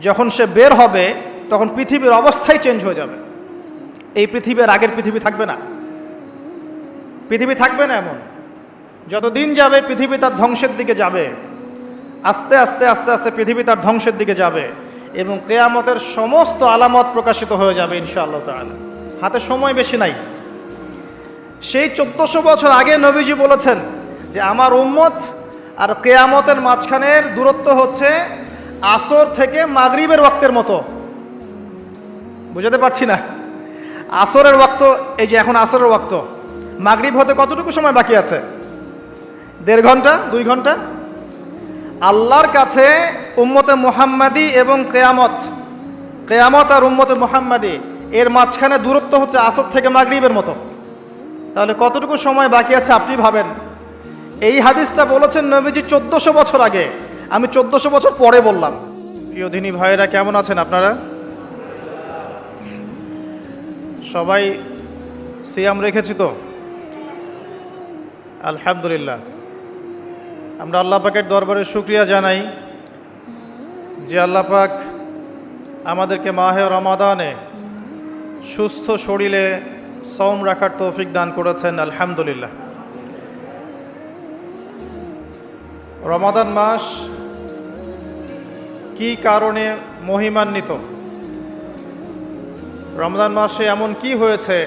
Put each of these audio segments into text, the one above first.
যখন সে বের হবে তখন পৃথিবীর অবস্থাই চেঞ্জ হয়ে যাবে। এই পৃথিবীর আগের পৃথিবী থাকবে না, পৃথিবী থাকবে না এমন। যতদিন যাবে পৃথিবী তার ধ্বংসের দিকে যাবে, আস্তে আস্তে আস্তে আস্তে পৃথিবী তার ধ্বংসের দিকে যাবে এবং কিয়ামতের সমস্ত আলামত প্রকাশিত হয়ে যাবে ইনশাআল্লাহ তাআলা। হাতে সময় বেশি নাই। সেই 1400 বছর আগে নবীজি বলেছেন যে আমার উম্মত আর কিয়ামতের মাঝখানের দূরত্ব হচ্ছে আসর থেকে মাগরিবের ওয়াক্তের মতো। বুঝাতে পারছি না? আসরের ওয়াক্ত, এই যে এখন আসরের ওয়াক্ত, মাগরিব হতে কতটুকু সময় বাকি আছে? 1.5 ঘন্টা, 2 ঘন্টা। আল্লাহর কাছে উম্মতে মুহাম্মাদি এবং কেয়ামত আর উম্মতে মুহাম্মাদি এর মাঝখানে দূরত্ব হচ্ছে আসর থেকে মাগরিবের মতো। তাহলে কতটুকু সময় বাকি আছে আপনি ভাবেন। এই হাদিসটা বলেছেন নবীজি 1400 বছর আগে, আমি 1400 বছর পরে বললাম। প্রিয় দিনী ভাইয়েরা, কেমন আছেন আপনারা? সবাই সিয়াম রেখেছি তো? আলহামদুলিল্লাহ। আমরা আল্লাহ পাকের দরবারে শুকরিয়া জানাই যে আল্লাহ পাক আমাদেরকে মাহে রমাদানে সুস্থ শরীরে সওম রাখার তৌফিক দান করেছেন। আলহামদুলিল্লাহ। রমাদান মাস কি কারণে মহিমান্বিত? রমজান মাসে এমন কি হয়েছে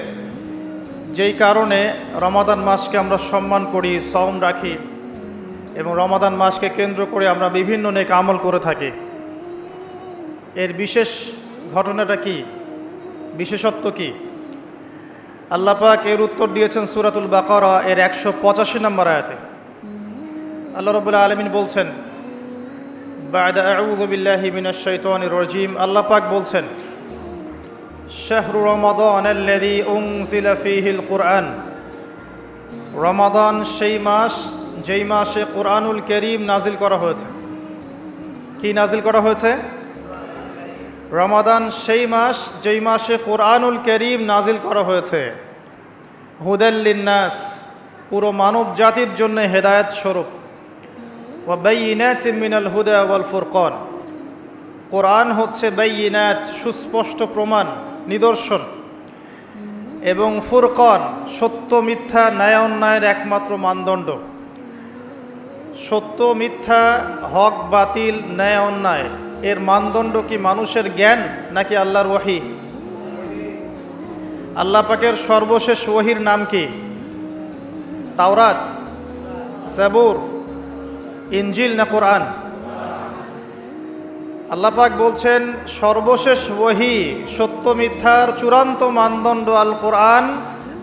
যেই কারণে রমাদান মাসকে আমরা সম্মান করি, সওম রাখি এবং রমাদান মাসকে কেন্দ্র করে আমরা বিভিন্ন নেক আমল করে থাকি? এর বিশেষ ঘটনাটা কি, বিশেষত্ব কি? আল্লাহ পাক এর উত্তর দিয়েছেন সূরাতুল বাকারা এর 185 নম্বর আয়াতে। আল্লাহ রাব্বুল আলামিন বলছেন, বা'দা আউযু বিল্লাহি মিনাশ শাইতানির রাজীম, আল্লাহ পাক বলছেন, শাহরু রমাদানাল্লাযী উনজিলা ফীহিল কুরআন, রমাদান সেই মাস যেই মাসে কুরআনুল কারীম নাজিল করা হয়েছে। কি নাজিল করা হয়েছে? রমাদান সেই মাস যেই মাসে কুরআনুল কারীম নাজিল করা হয়েছে। হুদাল লিন্নাস, পুরো মানব জাতির জন্য হেদায়েত স্বরূপ। ওয়া বাইয়িনাতিন মিনাল হুদা ওয়াল ফুরকান, কোরআন হচ্ছে বাইয়িনাত, সুস্পষ্ট প্রমাণ, নিদর্শন, এবং ফুরকান, সত্য মিথ্যা, ন্যায় অন্যায়ের একমাত্র মানদণ্ড। সত্য মিথ্যা, হক বাতিল, ন্যায় অন্যায় এর মানদণ্ড কি মানুষের জ্ঞান নাকি আল্লাহর ওহী? আল্লাহ পাকের সর্বশেষ ওহীর নাম কি? তাওরাত, জাবুর, ইনজিল না কোরআন? আল্লাহ পাক বলছেন সর্বশেষ ওহী, সত্য মিথ্যার চূড়ান্ত মানদণ্ড আল কোরআন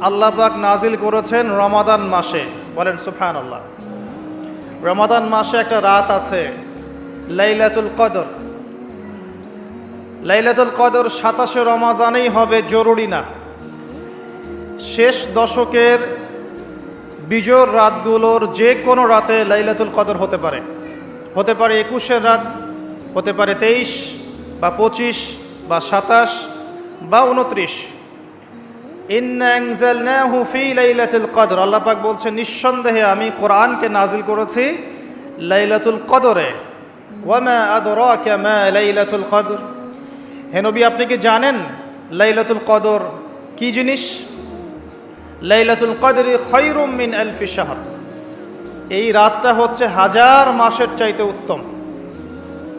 আল্লাহ পাক নাজিল করেছেন রমাদান মাসে। বলেন সুবহানাল্লাহ। রমাদান মাসে একটা রাত আছে লাইলাতুল কদর। লাইলাতুল কদর 27 রমাজানেই হবে জরুরি না। শেষ দশকের বিজোর রাতগুলোর যে কোনো রাতে লাইলাতুল কদর হতে পারে। হতে পারে 21-এর রাত, হতে পারে 23 বা 25 বা 27 বা 29। ইন্না আনজালনাহু ফি লাইলাতুল কদর, আল্লাহ পাক বলছেন নিঃসন্দেহে আমি কোরআনকে নাজিল করেছি লাইলাতুল কদরে। ওয়ামা আদরাকা মা লাইলাতুল কদর, হে নবী আপনি কি জানেন লাইলাতুল কদর কি জিনিস? লাইলাতুল কদরি খায়রুম মিন আলফি শাহর, এই রাতটা হচ্ছে 1000 মাসের চাইতে উত্তম।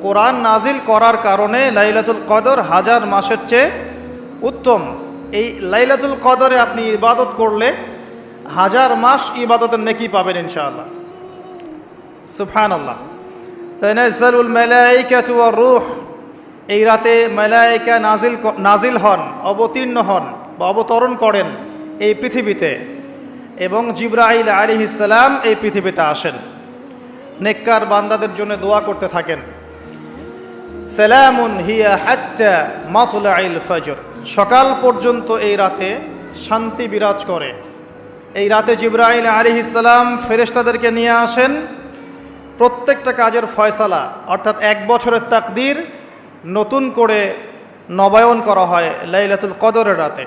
কোরআন নাজিল করার কারণে লাইলাতুল কদর 1000 মাসের চেয়ে উত্তম। এই লাইলাতুল কদরে আপনি ইবাদত করলে 1000 মাস ইবাদতের নেকি পাবেন ইনশাআল্লাহ। সুবহানাল্লাহ। তানাজ্জালুল মালায়েকাতু ওয়ার রূহ, এই রাতে মালায়েকা নাজিল হন, অবতীর্ণ হন বা অবতরণ করেন এই পৃথিবীতে, এবং জিবরাইল আলাইহিস সালাম এই পৃথিবীতে আসেন, নেককার বান্দাদের জন্য দোয়া করতে থাকেন। সালামুন হিয়া হাত্তা মাতলাইল ফজর, সকাল পর্যন্ত এই রাতে শান্তি বিরাজ করে। এই রাতে জিবরাইল আলাইহিস সালাম ফেরেশতাদেরকে নিয়ে আসেন, প্রত্যেকটা কাজের ফয়সালা অর্থাৎ 1 বছরের তাকদীর নতুন করে নবায়ন করা হয় লাইলাতুল কদরের রাতে।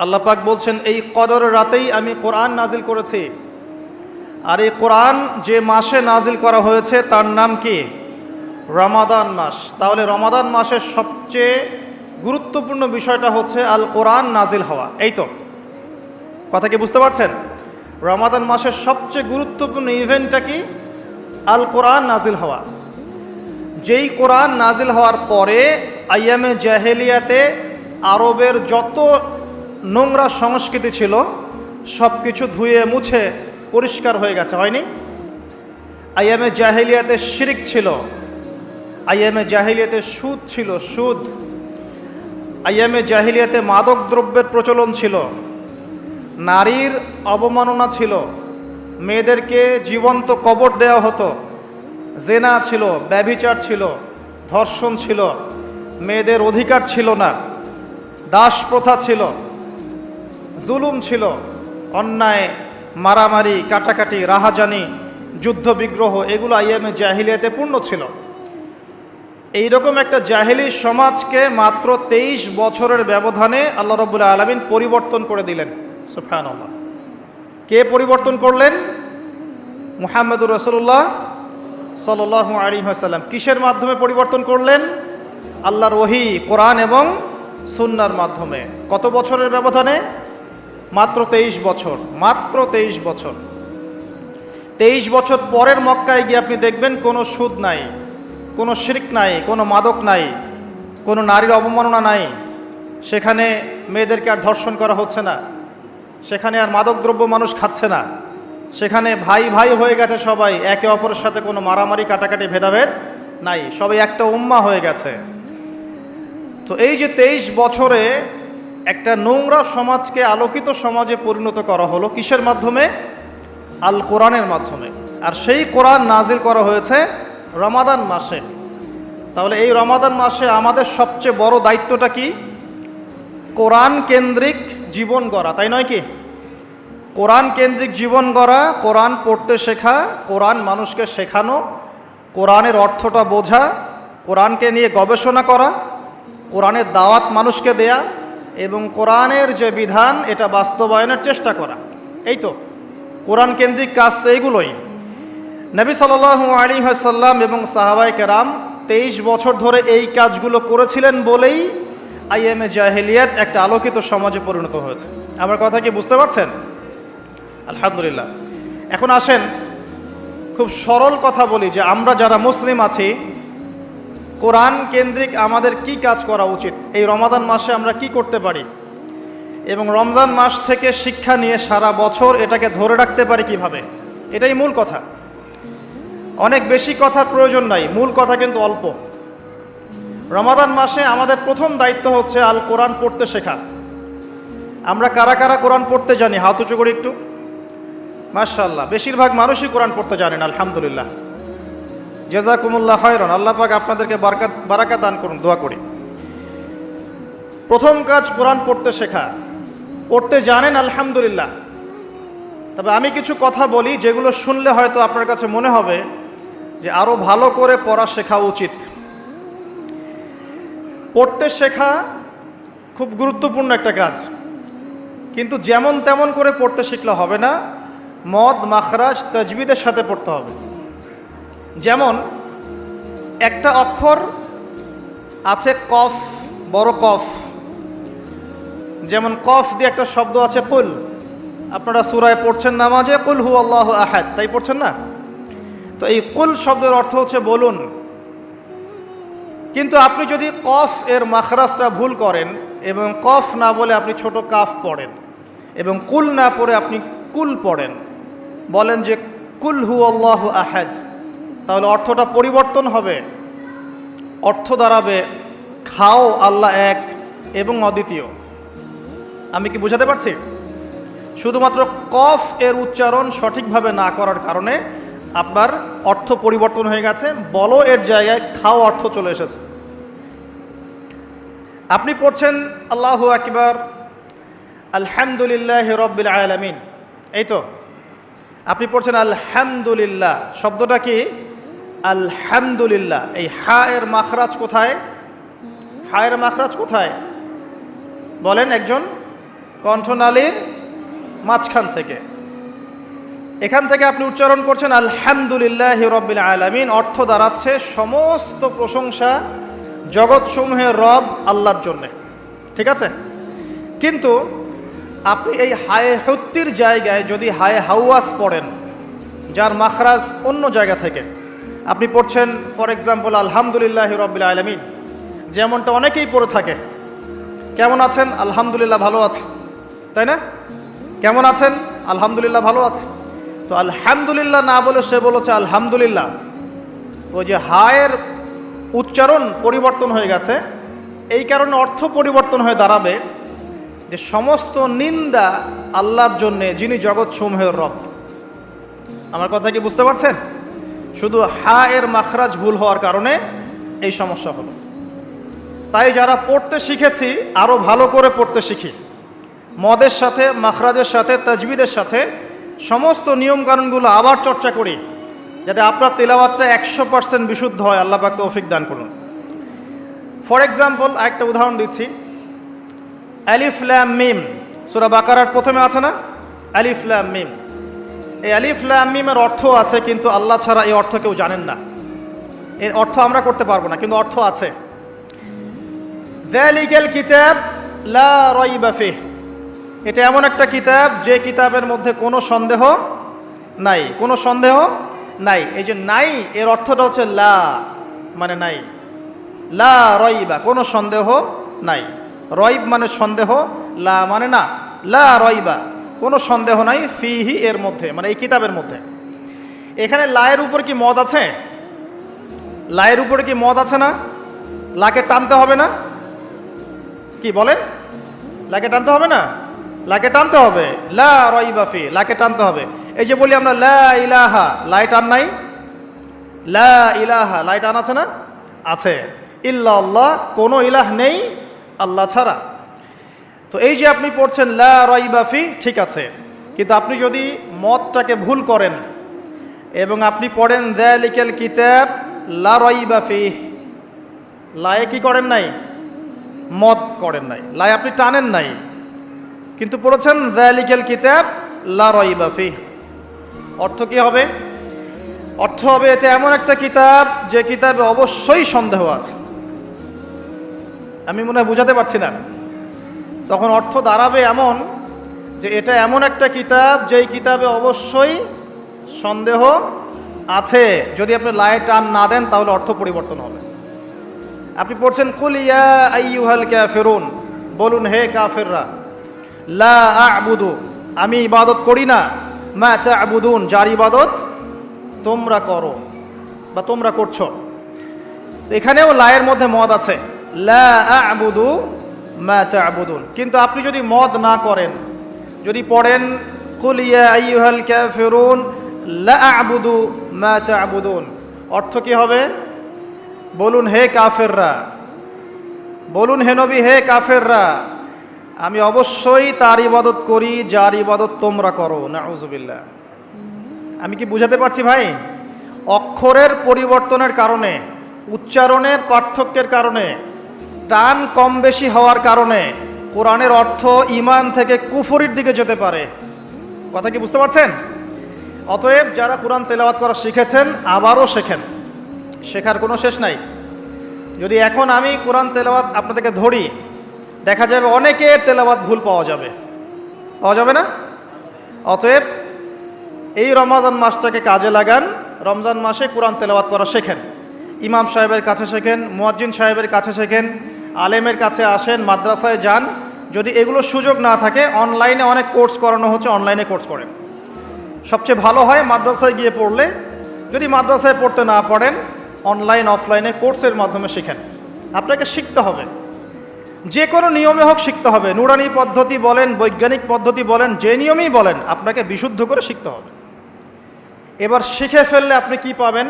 আল্লাহ পাক বলছেন এই কদরের রাতেই আমি কোরআন নাজিল করেছি। আর এই কোরআন যে মাসে নাজিল করা হয়েছে তার নাম কি? রমাদান মাস। তাহলে রমাদান মাসের সবচেয়ে গুরুত্বপূর্ণ বিষয়টা হচ্ছে আল কোরআন নাজিল হওয়া। এই তো কথা কি বুঝতে পারছেন? রমাদান মাসের সবচেয়ে গুরুত্বপূর্ণ ইভেন্টটা কি? আল কোরআন নাজিল হওয়া। যেই কোরআন নাজিল হওয়ার পরে আইয়ামে জাহেলিয়াতে আরবের যত নোংরা সংস্কৃতি ছিল সব কিছু ধুয়ে মুছে পরিষ্কার হয়ে গেছে, হয়নি? আইয়ামে জাহেলিয়াতে শিরিক ছিল, আইয়ামে জাহেলিয়াতে সুদ ছিল, সুদ। আইয়ামে জাহেলিয়াতে মাদক দ্রব্যের প্রচলন ছিল, নারীর অবমাননা ছিল, মেয়েদেরকে জীবন্ত কবর দেওয়া হতো, জেনা ছিল, ব্যভিচার ছিল, ধর্ষণ ছিল, মেয়েদের অধিকার ছিল না, দাস প্রথা ছিল, জুলুম ছিল, অন্যায়, মারামারি, কাটাকাটি, রাহাজানি, যুদ্ধ বিগ্রহ, এগুলো আইয়ামে জাহিলিয়াতে পূর্ণ ছিল। এইরকম একটা জাহেলি সমাজকে মাত্র 23 বছরের ব্যবধানে আল্লাহ রাব্বুল আলামিন পরিবর্তন করে দিলেন। সুবহানাল্লাহ। কে পরিবর্তন করলেন? মুহাম্মদুর রাসূলুল্লাহ সাল্লাল্লাহু আলাইহি ওয়াসাল্লাম। কিসের মাধ্যমে পরিবর্তন করলেন? আল্লাহর ওহী, কোরআন এবং সুন্নাহর মাধ্যমে। কত বছরের ব্যবধানে? মাত্র 23 বছর। মাত্র 23 বছর। 23 বছর পরের মক্কায় গিয়ে আপনি দেখবেন কোনো সুদ নাই, কোনো শিরক নাই, কোনো মাদক নাই, কোনো নারীর অবমাননা নাই, সেখানে মেয়েদেরকে আর ধর্ষণ করা হচ্ছে না, সেখানে আর মাদকদ্রব্য মানুষ খাচ্ছে না, সেখানে ভাই ভাই হয়ে গেছে সবাই, একে অপরের সাথে কোনো মারামারি কাটাকাটি ভেদাভেদ নাই, সবাই একটা উম্মাহ হয়ে গেছে। তো এই যে 23 বছরে একটা নোংরা সমাজকে আলোকিত সমাজে পরিণত করা হলো কিসের মাধ্যমে? আল কোরআনের মাধ্যমে। আর সেই কোরআন নাজিল করা হয়েছে রমাদান মাসে। তাহলে এই রমাদান মাসে আমাদের সবচেয়ে বড় দায়িত্বটা কি? কোরআন কেন্দ্রিক জীবন গড়া, তাই নয় কি? কোরআন কেন্দ্রিক জীবন গড়া, কোরআন পড়তে শেখা, কোরআন মানুষকে শেখানো, কোরআনের অর্থটা বোঝা, কোরআনকে নিয়ে গবেষণা করা, কোরআনের দাওয়াত মানুষকে দেয়া এবং কোরআনের যে বিধান এটা বাস্তবায়নের চেষ্টা করা। এই তো কোরআন কেন্দ্রিক কাজ, তো এইগুলোই। নবী সাল্লাল্লাহু আলাইহি ওয়াসাল্লাম এবং সাহাবায়ে কেরাম 23 বছর ধরে এই কাজগুলো করেছিলেন বলেই আইয়ামে জাহেলিয়াত একটা আলোকিত সমাজে পরিণত হয়েছে। আমার কথা কি বুঝতে পারছেন? আলহামদুলিল্লাহ। এখন আসেন খুব সরল কথা বলি যে আমরা যারা মুসলিম আছি কোরআন কেন্দ্রিক আমাদের কি কাজ করা উচিত, এই রমাদান মাসে আমরা কি করতে পারি এবং রমজান মাস থেকে শিক্ষা নিয়ে সারা বছর এটাকে ধরে রাখতে পারি কিভাবে, এটাই মূল কথা। অনেক বেশি কথার প্রয়োজন নাই, মূল কথা কিন্তু অল্প। রমাদান মাসে আমাদের প্রথম দায়িত্ব হচ্ছে আল কোরআন পড়তে শেখা। আমরা কারা কারা কোরআন পড়তে জানি? হাত উঁচু করে একটু। মাশাআল্লাহ, বেশিরভাগ মানুষই কোরআন পড়তে জানেন, আলহামদুলিল্লাহ। জাযাকুমুল্লাহ খায়রান, আল্লাহ পাক আপনাদেরকে বারাকাত দান করুন, দোয়া করি। প্রথম কাজ কোরআন পড়তে শেখা। পড়তে জানেন, আলহামদুলিল্লাহ। তবে আমি কিছু কথা বলি যেগুলো শুনলে হয়তো আপনার কাছে মনে হবে যে আরো ভালো করে পড়া শেখা উচিত। পড়তে শেখা খুব গুরুত্বপূর্ণ একটা কাজ, কিন্তু যেমন তেমন করে পড়তে শিখলে হবে না, মদ মাখরাজ তাজবিদের সাথে পড়তে হবে। যেমন একটা অক্ষর আছে কফ, বড় কফ, যেমন কফ দিয়ে একটা শব্দ আছে কুল। আপনারা সূরায় পড়ছেন নামাজে কুল হু আল্লাহু আহাদ, তাই পড়ছেন না? তো এই কুল শব্দের অর্থ হচ্ছে বলুন। কিন্তু আপনি যদি কফ এর মাখরাজটা ভুল করেন এবং কফ না বলে আপনি ছোট কাফ পড়েন এবং কুল না পড়ে আপনি কুল পড়েন, বলেন যে কুল হু আল্লাহু আহাদ, তাহলে অর্থটা পরিবর্তন হবে। অর্থ দাঁড়াবে খাও আল্লাহ এক এবং অদ্বিতীয়। আমি কি বুঝাতে পারছি? শুধুমাত্র কফ এর উচ্চারণ সঠিকভাবে না করার কারণে আপনার অর্থ পরিবর্তন হয়ে গেছে, বলো এর জায়গায় খাও অর্থ চলে এসেছে। আপনি পড়ছেন আল্লাহু আকবার, আলহামদুলিল্লাহি রাব্বিল আলামিন, এই তো আপনি পড়ছেন আলহামদুলিল্লাহ। শব্দটা কি? আলহামদুলিল্লাহ। এই হা এর মাখরাজ কোথায়? হা এর মাখরাজ কোথায় বলেন একজন? কণ্ঠনালীর মাঝখান থেকে। এখান থেকে আপনি উচ্চারণ করছেন আলহামদুলিল্লাহি রাব্বিল আলামিন, অর্থ দাঁড়াচ্ছে সমস্ত প্রশংসা জগৎসমূহের রব আল্লাহর জন্যে। ঠিক আছে? কিন্তু আপনি এই হায়ে হুত্তির জায়গায় যদি হায়ে হাওয়াস পড়েন, যার মাখরাজ অন্য জায়গা থেকে, আপনি পড়ছেন ফর এক্সাম্পল আলহামদুলিল্লাহি রাব্বিল আলামিন, যেমনটা অনেকেই পড়ে থাকে। কেমন আছেন? আলহামদুলিল্লাহ ভালো আছে, তাই না? কেমন আছেন? আলহামদুলিল্লাহ ভালো আছে। তো আলহামদুলিল্লাহ না বলে সে বলেছে আলহামদুলিল্লাহ, ওই যে হায়ের উচ্চারণ পরিবর্তন হয়ে গেছে, এই কারণে অর্থ পরিবর্তন হয়ে দাঁড়াবে যে সমস্ত নিন্দা আল্লাহর জন্যে, যিনি জগৎ সমূহের রব। আমার কথা কি বুঝতে পারছেন? শুধু হা এর মাখরাজ ভুল হওয়ার কারণে এই সমস্যা হলো। তাই যারা পড়তে শিখেছি আরও ভালো করে পড়তে শিখি, মদের সাথে, মাখরাজের সাথে, তাজবিদের সাথে সমস্ত নিয়মকানুনগুলো আবার চর্চা করি, যাতে আপনার তেলাওয়াতটা 100% বিশুদ্ধ হয়। আল্লাহ পাক তৌফিক দান করুন। ফর এক্সাম্পল একটা উদাহরণ দিচ্ছি, আলিফ লাম মিম, সূরা বাকারার প্রথমে আছে না আলিফ লাম মিম? এই আলিফ লাম মিমের অর্থ আছে, কিন্তু আল্লাহ ছাড়া এই অর্থ কেউ জানেন না। এর অর্থ আমরা করতে পারবো না, কিন্তু অর্থ আছে। যালিকাল কিতাব লা রাইবা ফিহ, এটা এমন একটা কিতাব যে কিতাবের মধ্যে কোনো সন্দেহ নাই, কোনো সন্দেহ নাই। এই যে নাই, এর অর্থটা হচ্ছে লা মানে নাই, লা রাইবা কোনো সন্দেহ নাই। রয়ব মানে সন্দেহ, লা মানে না, লা রাইবা কোনো সন্দেহ নাই, ফিহি এর মধ্যে মানে এই কিতাবের মধ্যে। এখানে লায়ের উপর কি মদ আছে? লায়ের উপরে কি মদ আছে না? লাকে টানতে হবে না? কি বলেন? লাকে টানতে হবে না? লাকে টানতে হবে, লা রাইবা ফি, লাকে টানতে হবে। এই যে বলি আমরা লা ইলাহা, লাই টান নাই? লা ইলাহা, লাই টান আছে না? আছে। ইল্লাল্লাহ, কোনো ইলাহ নেই আল্লাহ ছাড়া। তো এই যে আপনি পড়ছেন লা রাইবা ফি, ঠিক আছে, কিন্তু আপনি যদি মদটাকে ভুল করেন এবং আপনি পড়েন যালিকাল কিতাব লা রাইবা ফি, লায়ে কি করেন নাই? মদ করেন নাই, লাই আপনি টানেন নাই, কিন্তু পড়েছেন যালিকাল কিতাব লা রাইবা ফি। অর্থ কি হবে? অর্থ হবে এটা এমন একটা কিতাব যে কিতাবে অবশ্যই সন্দেহ আছে। আমি মনে হয় বুঝাতে পারছি না। তখন অর্থ দাঁড়াবে এমন যে এটা এমন একটা কিতাব যেই কিতাবে অবশ্যই সন্দেহ আছে। যদি আপনি লায়ে টান না দেন তাহলে অর্থ পরিবর্তন হবে। আপনি পড়ছেন কুল ইয়া আইয়ুহাল কাফিরুন, বলুন হে কাফেররা, লা আ'বুদু, আমি ইবাদত করি না, মা তা'বুদুন, যার ইবাদত তোমরা করো বা তোমরা করছো। এখানেও লায়ের মধ্যে মদ আছে, লা আ'বুদু মা তা'বুদুন। কিন্তু আপনি যদি মদ না করেন, যদি পড়েন কুল ইয়া আইয়ুহাল কাফিরুন লা আ'বুদু মা তা'বুদুন, অর্থ কি হবে? বলুন হে কাফেররা, বলুন হে নবী হে কাফেররা, আমি অবশ্যই তার ইবাদত করি যার ইবাদত তোমরা করো। নাউযুবিল্লাহ। আমি কি বুঝাতে পারছি ভাই? অক্ষরের পরিবর্তনের কারণে, উচ্চারণের পার্থক্যের কারণে, টান কম বেশি হওয়ার কারণে কোরআনের অর্থ ঈমান থেকে কুফরির দিকে যেতে পারে। কথা কি বুঝতে পারছেন? অতএব যারা কোরআন তেলাওয়াত করা শিখেছেন আবারও শেখেন, শেখার কোনো শেষ নাই। যদি এখন আমি কোরআন তেলাওয়াত আপনাদেরকে ধরি, দেখা যাবে অনেকের তেলাওয়াত ভুল পাওয়া যাবে, পাওয়া যাবে না? অতএব এই রমজান মাসটাকে কাজে লাগান, রমজান মাসে কোরআন তেলাওয়াত করা শেখেন। ইমাম সাহেবের কাছে শেখেন, মুয়াজ্জিন সাহেবের কাছে শেখেন, আলেমের কাছে আসেন, মাদ্রাসায় যান। যদি এগুলো সুযোগ না থাকে, অনলাইনে অনেক কোর্স করানো হচ্ছে, অনলাইনে কোর্স করেন। সবচেয়ে ভালো হয় মাদ্রাসায় গিয়ে পড়লে। যদি মাদ্রাসায় পড়তে না পারেন, অনলাইন অফলাইনে কোর্সের মাধ্যমে শেখেন। আপনাকে শিখতে হবে, যে কোনো নিয়মে হোক শিখতে হবে। নুরানি পদ্ধতি বলেন, বৈজ্ঞানিক পদ্ধতি বলেন, যে নিয়মেই বলেন, আপনাকে বিশুদ্ধ করে শিখতে হবে। এবার শিখে ফেললে আপনি কি পাবেন?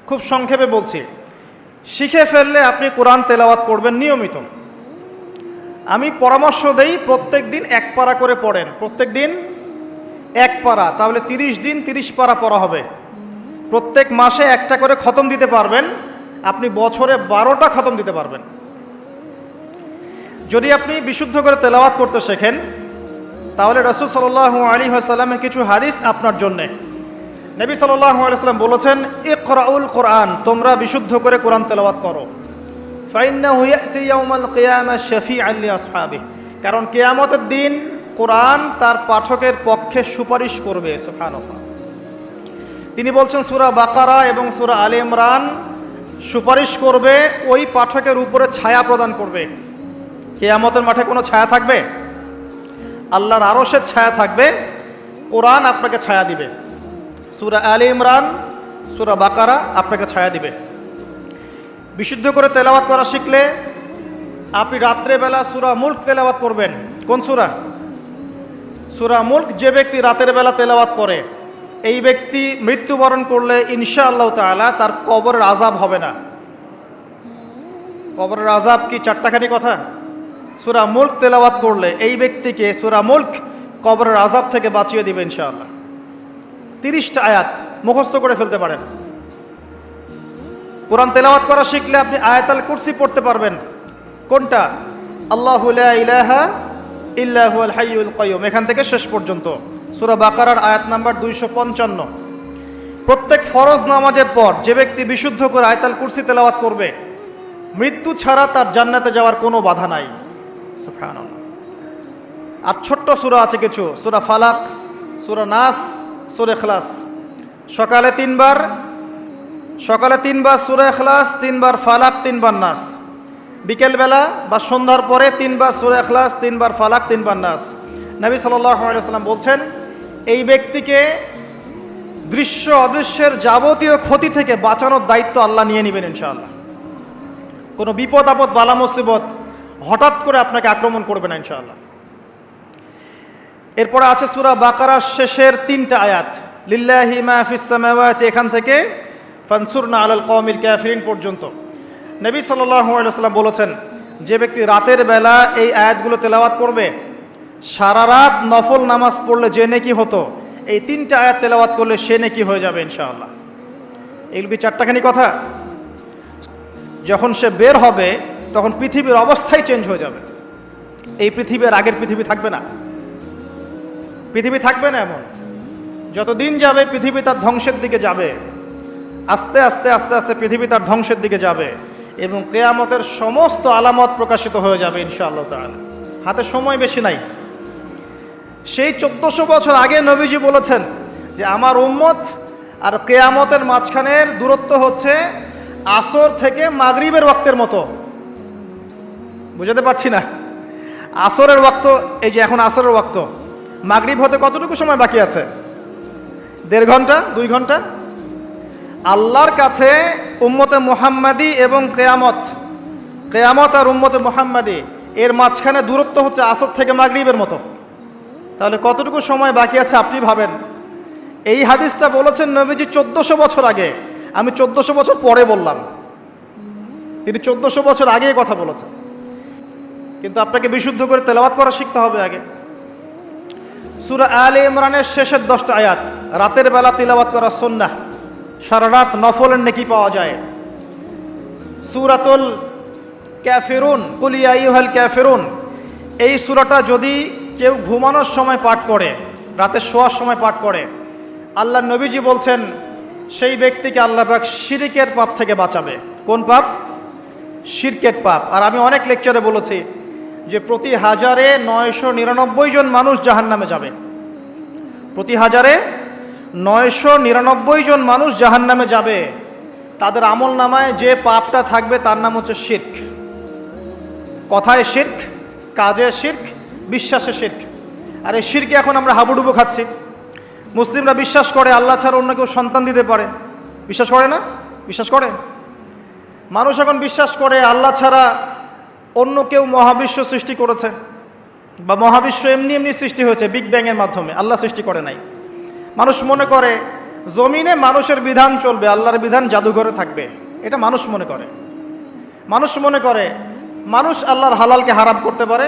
খুব সংক্ষেপে বলছি। শিখে ফেললে আপনি কোরআন তেলাওয়াত করবেন নিয়মিত। আমি পরামর্শ দেই প্রত্যেক দিন 1 পারা করে পড়েন, প্রত্যেক দিন 1 পারা, তাহলে 30 দিন 30 পারা পড়া হবে। প্রত্যেক মাসে একটা করে খতম দিতে পারবেন, আপনি বছরে 12টা খতম দিতে পারবেন। যদি আপনি বিশুদ্ধ করে তেলাওয়াত করতে শেখেন, তাহলে রাসূল সাল্লাল্লাহু আলাইহি ওয়াসাল্লামের কিছু হাদিস আপনার জন্যে। নবী সাল্লাল্লাহু আলাইহি ওয়াসাল্লাম বলেছেন, ইকরাউল কোরআন, তোমরা বিশুদ্ধ করে কোরআন তেলাওয়াত করো। ফাইন্নাহু ইয়াতি ইয়াউমাল কিয়ামা শাফিআন লিআসহাবিহি, কারণ কিয়ামতের দিন কোরআন তার পাঠকের পক্ষে সুপারিশ করবে। সুবহানাল্লাহ। তিনি বলছেন সূরা বাকারা এবং সূরা আলে ইমরান সুপারিশ করবে, ওই পাঠকের উপরে ছায়া প্রদান করবে। কিয়ামতের মাঠে কোনো ছায়া থাকবে? আল্লাহর আরশের ছায়া থাকবে, কোরআন আপনাকে ছায়া দিবে। সূরা আলে ইমরান, সূরা বাকারা আপনাকে ছায়া দিবে। বিশুদ্ধ করে তেলাওয়াত করা শিখলে আপনি রাত্রেবেলা সূরা মুলক তেলাওয়াত করবেন। কোন সূরা? সূরা মুলক। যে ব্যক্তি রাতের বেলা তেলাওয়াত করে, এই ব্যক্তি মৃত্যুবরণ করলে ইনশাআল্লাহ তাআলা তার কবরের আযাব হবে না। কবরের আযাব কি চারটাখানি কথা? সূরা মুলক তেলাওয়াত করলে এই ব্যক্তিকে সূরা মুলক কবরের আযাব থেকে বাঁচিয়ে দিবে ইনশাআল্লাহ। 30টা আয়াত মুখস্থ করে ফেলতে পারেন। কোরআন তেলাওয়াত করা শিখলে আপনি আয়াতুল কুরসি পড়তে পারবেন। কোনটা? আল্লাহু লা ইলাহা ইল্লা হুয়াল হাইয়ুল কাইয়ুম, এখান থেকে শেষ পর্যন্ত। সূরা বাকারার আয়াত নাম্বার 255। প্রত্যেক ফরজ নামাজের পর যে ব্যক্তি বিশুদ্ধ করে আয়াতুল কুরসি তেলাওয়াত করবে, মৃত্যু ছাড়া তার জান্নাতে যাওয়ার কোনো বাধা নাই। সুবহানাল্লাহ। আর ছোট্ট সূরা আছে কিছু, সূরা ফালাক, সূরা নাস, সূরা ইখলাস। সকালে 3 বার সূরা ইখলাস, 3 বার ফালাক, 3 বার নাস। বিকেলবেলা বা সন্ধ্যার পরে 3 বার সূরা ইখলাস, 3 বার ফালাক, 3 বার নাস। নবী সাল্লাল্লাহু আলাইহি ওয়াসাল্লাম বলছেন, এই ব্যক্তিকে দৃশ্য অদৃশ্যের যাবতীয় ক্ষতি থেকে বাঁচানোর দায়িত্ব আল্লাহ নিয়ে নেবেন ইনশাআল্লাহ। কোনো বিপদ আপদ বালা মুসিবত হঠাৎ করে আপনাকে আক্রমণ করবে না ইনশাআল্লাহ। এরপরে আছে সূরা বাকারার শেষের 3টা আয়াত, লিল্লাহি মা ফিস সামাওয়াতি, এখান থেকে ফানসুরনা আলাল কওমিল কাফিরিন পর্যন্ত। নবী সাল্লাল্লাহু আলাইহি ওয়াসাল্লাম বলেছেন, যে ব্যক্তি রাতের বেলা এই আয়াতগুলো তেলাওয়াত করবে, সারা রাত নফল নামাজ পড়লে যে নেকি হতো, এই 3টা আয়াত তেলাওয়াত করলে সে নেকি হয়ে যাবে ইনশাআল্লাহ। এগুলো কি চারটাখানি কথা? যখন সে বের হবে তখন পৃথিবীর অবস্থাই চেঞ্জ হয়ে যাবে। এই পৃথিবীর আগের পৃথিবী থাকবে না। পৃথিবী থাকবে না এমন। যত দিন যাবে পৃথিবী তার ধ্বংসের দিকে যাবে। আস্তে আস্তে আস্তে আস্তে পৃথিবী তার ধ্বংসের দিকে যাবে এবং কিয়ামতের সমস্ত আলামত প্রকাশিত হয়ে যাবে ইনশাআল্লাহ তাআলা। হাতে সময় বেশি নাই। সেই 1400 বছর আগে নবীজি বলেছেন যে আমার উম্মত আর কিয়ামতের মাঝখানের দূরত্ব হচ্ছে আসর থেকে মাগরিবের ওয়াক্তের মতো। বুঝাতে পারছি না? আসরের ওয়াক্ত, এই যে এখন আসরের ওয়াক্ত, মাগরিব হতে কতটুকু সময় বাকি আছে? 1.5 ঘন্টা, 2 ঘন্টা। আল্লাহর কাছে উম্মতে মুহাম্মাদি এবং কিয়ামত আর উম্মতে মুহাম্মাদি এর মাঝখানে দূরত্ব হচ্ছে আসর থেকে মাগরিবের মতো। তাহলে কতটুকু সময় বাকি আছে আপনি ভাবেন। এই হাদিসটা বলেছেন নবীজি 1400 বছর আগে, আমি 1400 বছর পরে বললাম। তিনি 1400 বছর আগে কথা বলেছেন। কিন্তু আপনাকে বিশুদ্ধ করে তেলাওয়াত করা শিখতে হবে আগে। সূরা আলে ইমরানের শেষের 10টা আয়াত রাতের বেলা তিলাওয়াত করা সুন্নাহ, সারা রাত নফলের নেকি পাওয়া যায়। সূরাতুল কাফিরুন, কুল ইয়া আইয়ুহাল কাফিরুন, এই সূরাটা যদি কেউ ঘুমানোর সময় পাঠ করে, রাতে শোয়ার সময় পাঠ করে, আল্লাহ নবীজি বলছেন সেই ব্যক্তিকে আল্লাহ পাক শিরকের পাপ থেকে বাঁচাবে। কোন পাপ? শিরকের পাপ। আর আমি অনেক লেকচারে বলেছি যে প্রতি 1000-এ 999 জন মানুষ জাহান্নামে যাবে। প্রতি 1000-এ 999 জন মানুষ জাহান্নামে যাবে। তাদের আমল নামায় যে পাপটা থাকবে তার নাম হচ্ছে শিরক। কথায় শিরক, কাজে শিরক, বিশ্বাসে শিরক। আর এই শিরকে এখন আমরা হাবুডুবু খাচ্ছি। মুসলিমরা বিশ্বাস করে আল্লাহ ছাড়া অন্য কেউ সন্তান দিতে পারে। বিশ্বাস করে না? বিশ্বাস করে। মানুষ এখন বিশ্বাস করে আল্লাহ ছাড়া অন্য কেউ মহাবিশ্ব সৃষ্টি করেছে, বা মহাবিশ্ব এমনি এমনি সৃষ্টি হয়েছে বিগ ব্যাংয়ের মাধ্যমে, আল্লাহ সৃষ্টি করে নাই। মানুষ মনে করে জমিনে মানুষের বিধান চলবে, আল্লাহর বিধান জাদুঘরে থাকবে। এটা মানুষ মনে করে। মানুষ মনে করে মানুষ আল্লাহর হালালকে হারাম করতে পারে,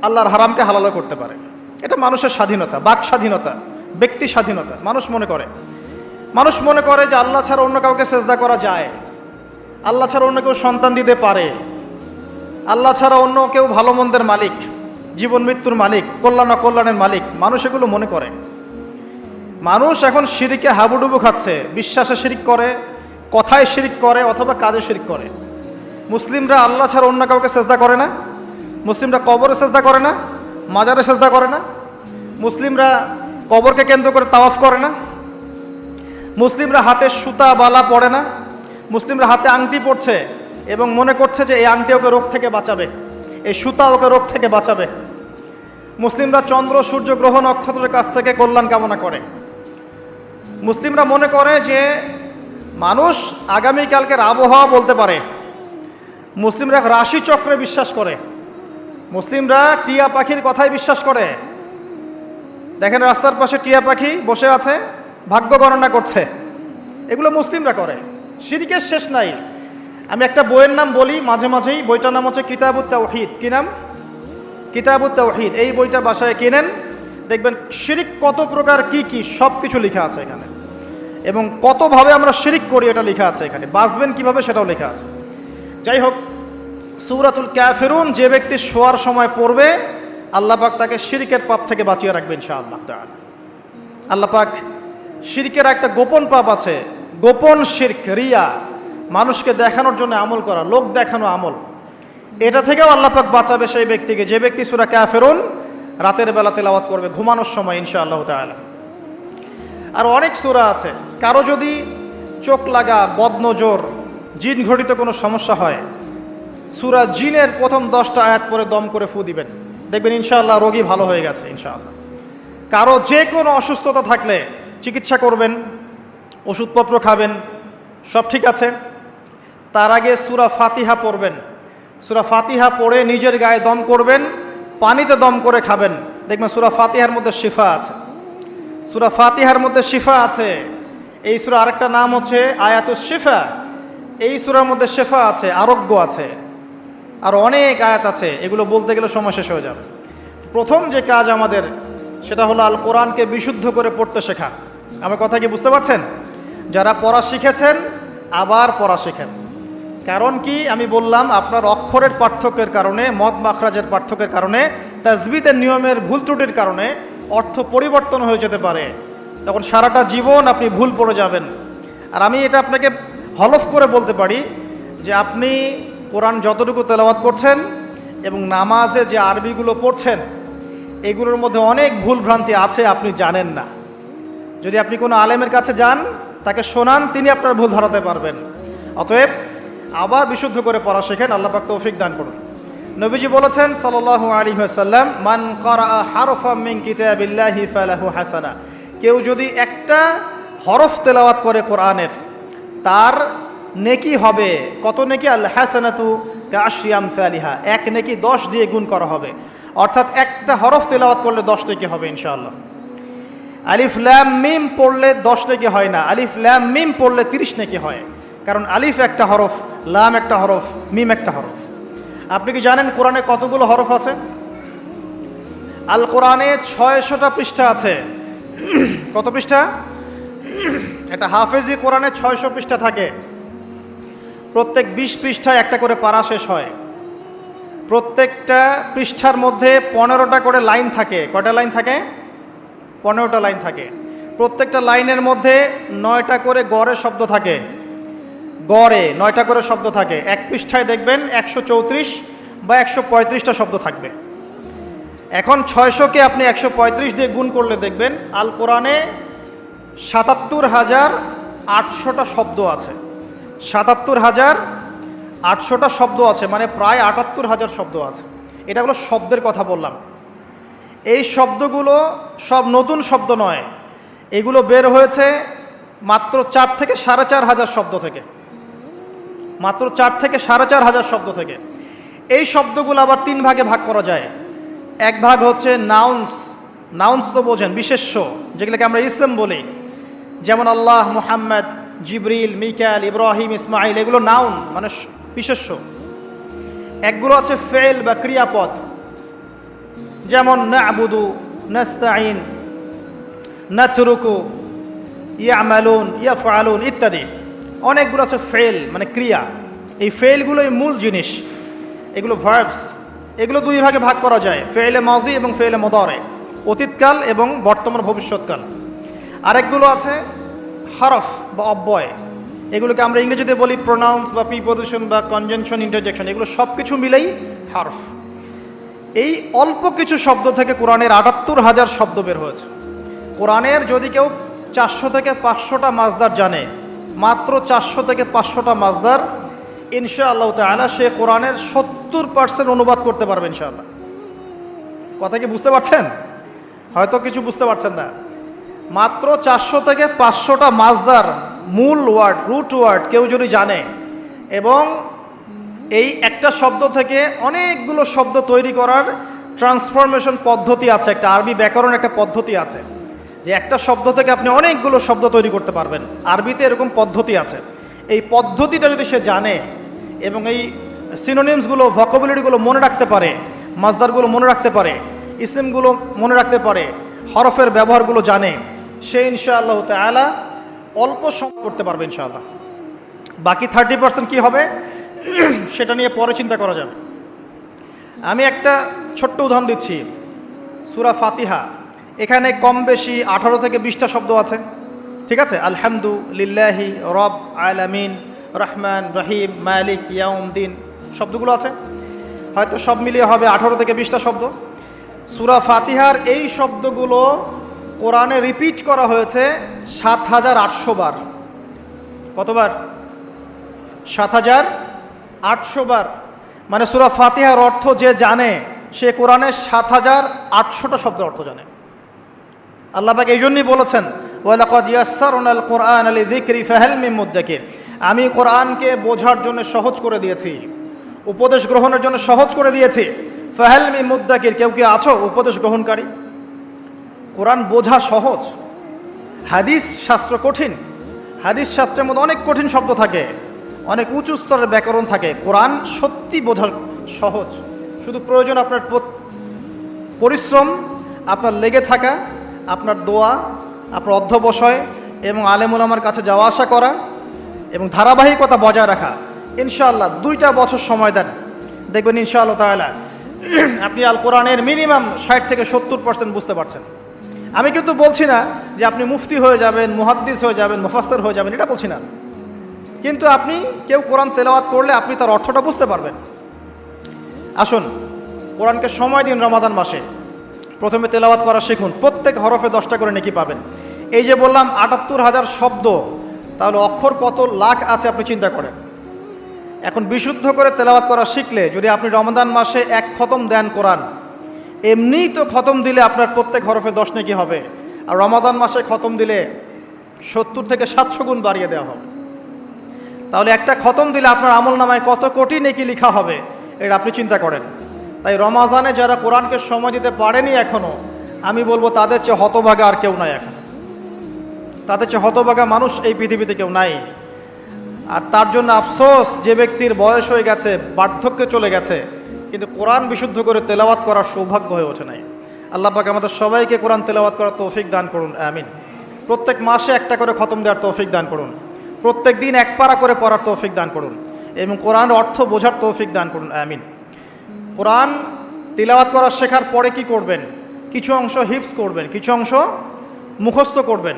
আল্লাহর হারামকে হালালও করতে পারে। এটা মানুষের স্বাধীনতা, বাক স্বাধীনতা, ব্যক্তি স্বাধীনতা মানুষ মনে করে। মানুষ মনে করে যে আল্লাহ ছাড়া অন্য কাউকে সেজদা করা যায়, আল্লাহ ছাড়া অন্য কেউ সন্তান দিতে পারে, আল্লাহ ছাড়া অন্য কেউ ভালো মন্দের মালিক, জীবন মৃত্যুর মালিক, কল্যাণ অকল্যাণের মালিক, মানুষ এগুলো মনে করে। মানুষ এখন শিরিকে হাবুডুবু খাচ্ছে, বিশ্বাসে শিরিক করে, কথায় শিরিক করে, অথবা কাজে শিরিক করে। মুসলিমরা আল্লাহ ছাড়া অন্য কাউকে সেজদা করে না, মুসলিমরা কবরে সেজদা করে না, মাজারে সেজদা করে না, মুসলিমরা কবরকে কেন্দ্র করে তাওয়াফ করে না, মুসলিমরা হাতে সুতা বালা পড়ে না, মুসলিমরা হাতে আংটি পড়ছে এবং মনে করছে যে এই আংটি ওকে রোগ থেকে বাঁচাবে, এই সুতা ওকে রোগ থেকে বাঁচাবে। মুসলিমরা চন্দ্র সূর্য গ্রহ নক্ষত্রের কাছ থেকে কল্যাণ কামনা করে। মুসলিমরা মনে করে যে মানুষ আগামীকালকের আবহাওয়া বলতে পারে। মুসলিমরা রাশি চক্রে বিশ্বাস করে। মুসলিমরা টিয়া পাখির কথাই বিশ্বাস করে। দেখেন রাস্তার পাশে টিয়া পাখি বসে আছে, ভাগ্য গণনা করছে। এগুলো মুসলিমরা করে। শিরকের শেষ নাই। আমি একটা বইয়ের নাম বলি মাঝে মাঝেই, বইটার নাম হচ্ছে কিতাবুত তাওহীদ। কি নাম? কিতাবুত তাওহীদ। এই বইটা বাসায় কিনেন, দেখবেন শিরিক কত প্রকার, কি কি সব কিছু লেখা আছে এখানে, এবং কতভাবে আমরা শিরিক করি এটা লেখা আছে এখানে, বাঁচবেন কিভাবে সেটাও লেখা আছে। যাই হোক, সূরাতুল কাফিরুন যে ব্যক্তি শোয়ার সময় পড়বে, আল্লাহ পাক তাকে শিরকের পাপ থেকে বাঁচিয়ে রাখবে ইনশাআল্লাহ তাআলা। আল্লাহ পাক শিরকের একটা গোপন পাপ আছে, গোপন শিরক, রিয়া, মানুষকে দেখানোর জন্য আমল করা, লোক দেখানো আমল, এটা থেকেও আল্লাহ পাক বাঁচাবে সেই ব্যক্তিকে, যে ব্যক্তি সূরা কাফিরুন রাতের বেলা তেলাওয়াত করবে ঘুমানোর সময় ইনশাআল্লাহ তাআলা। আর অনেক সূরা আছে। কারো যদি চোখ লাগা, বদনজর, জিন ঘটিত কোনো সমস্যা হয়, সূরা জিনের প্রথম 10টা আয়াত পরে দম করে ফু দিবেন, দেখবেন ইনশাআল্লাহ রোগী ভালো হয়ে গেছে ইনশাআল্লাহ। কারো যে কোনো অসুস্থতা থাকলে চিকিৎসা করবেন, ওষুধপত্র খাবেন, সব ঠিক আছে। তার আগে সূরা ফাতিহা পড়বেন। সূরা ফাতিহা পড়ে নিজের গায়ে দম করবেন, পানিতে দম করে খাবেন, দেখবেন সূরা ফাতিহার মধ্যে শিফা আছে। সূরা ফাতিহার মধ্যে শিফা আছে। এই সূরা আরেকটা নাম হচ্ছে আয়াতুশ শিফা। এই সূরার মধ্যে শিফা আছে, আরোগ্য আছে, আর অনেক আয়াত আছে, এগুলো বলতে গেলে সময় শেষ হয়ে যাবে। প্রথম যে কাজ আমাদের, সেটা হলো আল কোরআনকে বিশুদ্ধ করে পড়তে শেখা। আমার কথা কি বুঝতে পারছেন? যারা পড়া শিখেছেন আবার পড়া শেখেন। কারণ কি, আমি বললাম আপনার অক্ষরের পার্থক্যের কারণে, মদ মাখরাজের পার্থক্যের কারণে, তাজবিদের নিয়মের ভুল ত্রুটির কারণে অর্থ পরিবর্তন হয়ে যেতে পারে। তখন সারাটা জীবন আপনি ভুল পড়ে যাবেন। আর আমি এটা আপনাকে হলফ করে বলতে পারি যে আপনি কোরআন যতটুকু তেলাওয়াত করছেন এবং নামাজে যে আরবিগুলো পড়ছেন, এগুলোর মধ্যে অনেক ভুল ভ্রান্তি আছে, আপনি জানেন না। যদি আপনি কোনো আলেমের কাছে যান, তাকে শোনান, তিনি আপনার ভুল ধরাতে পারবেন। অতএব আবার বিশুদ্ধ করে পড়া শেখেন। আল্লাহ পাক তৌফিক দান করুন। নবীজি বলেছেন সাল্লাল্লাহু আলাইহি ওয়াসাল্লাম, মান ক্বারাআ হারফাম মিন কিতাবিল্লাহি ফালাহু হাসানা। কেউ যদি একটা হরফ তেলাওয়াত করে কোরআনের, তার নেকি হবে কত নেকি? আল হাসানাতু কা'আশরি আমসালিহা। এক নেকি 10 দিয়ে গুণ করা হবে। অর্থাৎ একটা হরফ তেলাওয়াত করলে 10 নেকি হবে ইনশাআল্লাহ। আলিফ লাম মিম পড়লে 10 নেকি হয় না, আলিফ লাম মিম পড়লে 30 নেকি হয়। কারণ আলিফ একটা হরফ, লাম একটা হরফ, মিম একটা হরফ। আপনি কি জানেন কোরআনে কতগুলো হরফ আছে? আল কোরআনে 600টা পৃষ্ঠা আছে। কত পৃষ্ঠা? একটা হাফেজি কোরআনে 600 পৃষ্ঠা থাকে। প্রত্যেক 20 পৃষ্ঠায় একটা করে পারা শেষ হয়। প্রত্যেকটা পৃষ্ঠার মধ্যে 15টা করে লাইন থাকে। কয়টা লাইন থাকে? 15টা লাইন থাকে। প্রত্যেকটা লাইনের মধ্যে 9টা করে গড়ে শব্দ থাকে। গড়ে 9টা করে শব্দ থাকে। এক পৃষ্ঠায় দেখবেন 134 বা 135টা শব্দ থাকবে। এখন 600কে আপনি 135 দিয়ে গুণ করলে দেখবেন আল কোরআনে 77,800টা শব্দ আছে। 77,800টা শব্দ আছে, মানে প্রায় 78,000 শব্দ আছে। এটা হলো শব্দের কথা বললাম। এই শব্দগুলো সব নতুন শব্দ নয়, এগুলো বের হয়েছে মাত্র 4 থেকে 4,500 শব্দ থেকে, মাত্র 4 থেকে 4,500 শব্দ থেকে। এই শব্দগুলো আবার 3 ভাগে ভাগ করা যায়। এক ভাগ হচ্ছে নাউন্স। নাউন্স তো বোঝেন, বিশেষ্য, যেগুলোকে আমরা ইসম বলি, যেমন আল্লাহ, মুহাম্মদ, জিবরিল, মিকাইল, ইব্রাহিম, ইসমাইল, এগুলো নাউন মানে বিশেষ্য। একগুলো আছে ফেল বা ক্রিয়াপদ, যেমন না'বুদু, নাস্তাইন, নাতরুকু, ইয়ামালুন, ইয়াফআলুন ইত্যাদি। অনেকগুলো আছে ফেল মানে ক্রিয়া। এই ফেলগুলোই মূল জিনিস, এগুলো ভার্বস। এগুলো দুই ভাগে ভাগ করা যায়, ফেইলে মাজি এবং ফেইলে মুদারি, অতীতকাল এবং বর্তমান ভবিষ্যৎকাল। আরেকগুলো আছে হরফ বা অব্যয়, এগুলোকে আমরা ইংরেজিতে বলি প্রোনাউন্স বা প্রিপোজিশন বা কনজাংশন, ইন্টারজেকশন, এগুলো সব কিছু মিলেই হরফ। এই অল্প কিছু শব্দ থেকে কোরআনের ৭৮,০০০ শব্দ বের হয়েছে। কোরআনের যদি কেউ ৪০০ থেকে ৫০০টা মাজদার জানে, মাত্র ৪০০ থেকে ৫০০টা মাজদার, ইনশাআল্লাহ তাআলা সে কোরআনের ৭০% অনুবাদ করতে পারবে ইনশাআল্লাহ। কথা কি বুঝতে পারছেন? হয়তো কিছু বুঝতে পারছেন না। মাত্র ৪০০ থেকে ৫০০টা মাজদার, মূল ওয়ার্ড, রুট ওয়ার্ড কেউ যদি জানে, এবং এই একটা শব্দ থেকে অনেকগুলো শব্দ তৈরি করার ট্রান্সফরমেশন পদ্ধতি আছে, একটা আরবি ব্যাকরণ একটা পদ্ধতি আছে, যে একটা শব্দ থেকে আপনি অনেকগুলো শব্দ তৈরি করতে পারবেন। আরবিতে এরকম পদ্ধতি আছে। এই পদ্ধতিটা যদি সে জানে এবং এই সিনোনিমসগুলো, ভোকাবুলারিগুলো মনে রাখতে পারে, মাজদারগুলো মনে রাখতে পারে, ইসিমগুলো মনে রাখতে পারে, হরফের ব্যবহারগুলো জানে, সে ইনশাআল্লাহ তাআলা অল্প সময় করতে পারবে ইনশাআল্লাহ। বাকি 30% কি হবে সেটা নিয়ে পরে চিন্তা করা যাবে। আমি একটা ছোট্ট উদাহরণ দিচ্ছি। সূরা ফাতিহা, এখানে কম বেশি 18 থেকে 20টা শব্দ আছে, ঠিক আছে? আলহামদুলিল্লাহি রব আলামিন, রহমান রহিম, মালিক ইয়াউমদ্দিন, শব্দগুলো আছে। হয়তো সব মিলিয়ে হবে 18 থেকে 20টা শব্দ। সূরা ফাতিহার এই শব্দগুলো কোরআনে রিপিট করা হয়েছে ৭৮০০ বার। কতবার? ৭৮০০ বার। মানে সূরা ফাতিহার অর্থ যে জানে, সে কোরআনের ৭৮০০টা শব্দের অর্থ জানে। আল্লাহ পাক এই জন্যই বলেছেন, ওয়ালাকাদ ইয়াসসারনাল কুরআনা লিযিকরি ফাহাল মিন মুদ্দাকির, আমি কোরআনকে বোঝার জন্য সহজ করে দিয়েছি, উপদেশ গ্রহণের জন্য সহজ করে দিয়েছি। ফাহাল মিন মুদ্দাকির, কেউ কি আছো উপদেশ গ্রহণকারী? কোরআন বোঝা সহজ। হাদিস শাস্ত্র কঠিন, হাদিস শাস্ত্রের মধ্যে অনেক কঠিন শব্দ থাকে, অনেক উঁচু স্তরের ব্যাকরণ থাকে। কোরআন সত্যি বোঝা সহজ, শুধু প্রয়োজন আপনার পরিশ্রম, আপনার লেগে থাকা, আপনার দোয়া, আপনার অধ্যবসায় এবং আলেম ওলামার কাছে যাওয়া আসা করা এবং ধারাবাহিকতা বজায় রাখা। ইনশাআল্লাহ 2টা বছর সময় দেন, দেখবেন ইনশাআল্লাহ তাআলা আপনি আল কোরআনের মিনিমাম 60 থেকে 70% বুঝতে পারছেন। আমি কিন্তু বলছি না যে আপনি মুফতি হয়ে যাবেন, মুহাদ্দিস হয়ে যাবেন, মুফাসসির হয়ে যাবেন, এটা বলছি না। কিন্তু আপনি কেউ কোরআন তেলাওয়াত করলে আপনি তার অর্থটা বুঝতে পারবেন। আসুন কোরআনকে সময় দিন। রমাদান মাসে প্রথমে তেলাওয়াত করা শিখুন, প্রত্যেক হরফে 10টা করে নেকি পাবেন। এই যে বললাম ৭৮,০০০ শব্দ, তাহলে অক্ষর কত লাখ আছে আপনি চিন্তা করেন। এখন বিশুদ্ধ করে তেলাওয়াত করা শিখলে যদি আপনি রমাদান মাসে 1 খতম দেন কোরআন, এমনিই তো খতম দিলে আপনার প্রত্যেক হরফে 10 নেকি হবে, আর রমাদান মাসে খতম দিলে 70 থেকে 700 গুণ বাড়িয়ে দেওয়া হবে। তাহলে একটা খতম দিলে আপনার আমল নামায় কত কোটি নেকি লেখা হবে, এটা আপনি চিন্তা করেন। তাই রমাজানে যারা কোরআনকে সময় দিতে পারেনি এখনো, আমি বলবো তাদের চেয়ে হতভাগা আর কেউ নাই এখন। তাদের চেয়ে হতভাগা মানুষ এই পৃথিবীতে কেউ নাই। আর তার জন্য আফসোস, যে ব্যক্তির বয়স হয়ে গেছে, বার্ধক্যে চলে গেছে, কিন্তু কোরআন বিশুদ্ধ করে তেলাওয়াত করার সৌভাগ্য হয়ে ওঠে নাই। আল্লাহ পাক আমাদের সবাইকে কোরআন তেলাওয়াত করার তৌফিক দান করুন, আমিন। প্রত্যেক মাসে একটা করে খতম দেওয়ার তৌফিক দান করুন, প্রত্যেক দিন 1 পারা করে পড়ার তৌফিক দান করুন, এবং কোরআন অর্থ বোঝার তৌফিক দান করুন, আমিন। কোরআন তিলাওয়াত করা শেখার পরে কি করবেন? কিছু অংশ হিফজ করবেন, কিছু অংশ মুখস্থ করবেন।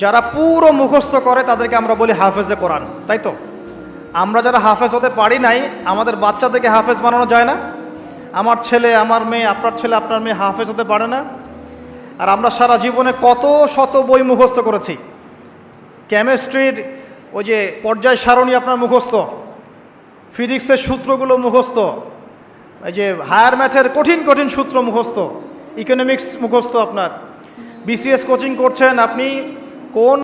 যারা পুরো মুখস্থ করে তাদেরকে আমরা বলি হাফেজে কোরআন, তাই তো? আমরা যারা হাফেজ হতে পারি নাই, আমাদের বাচ্চাদেরকে হাফেজ বানানো যায় না? আমার ছেলে, আমার মেয়ে, আপনার ছেলে, আপনার মেয়ে হাফেজ হতে পারে না? আর আমরা সারা জীবনে কত শত বই মুখস্থ করেছি। কেমিস্ট্রির ওই যে পর্যায় সারণী আপনার মুখস্থ, ফিজিক্সের সূত্রগুলো মুখস্থ, এই যে হায়ার ম্যাথের কঠিন কঠিন সূত্র মুখস্থ, ইকোনমিক্স মুখস্থ। আপনার বিসিএস কোচিং করছেন, আপনি কোন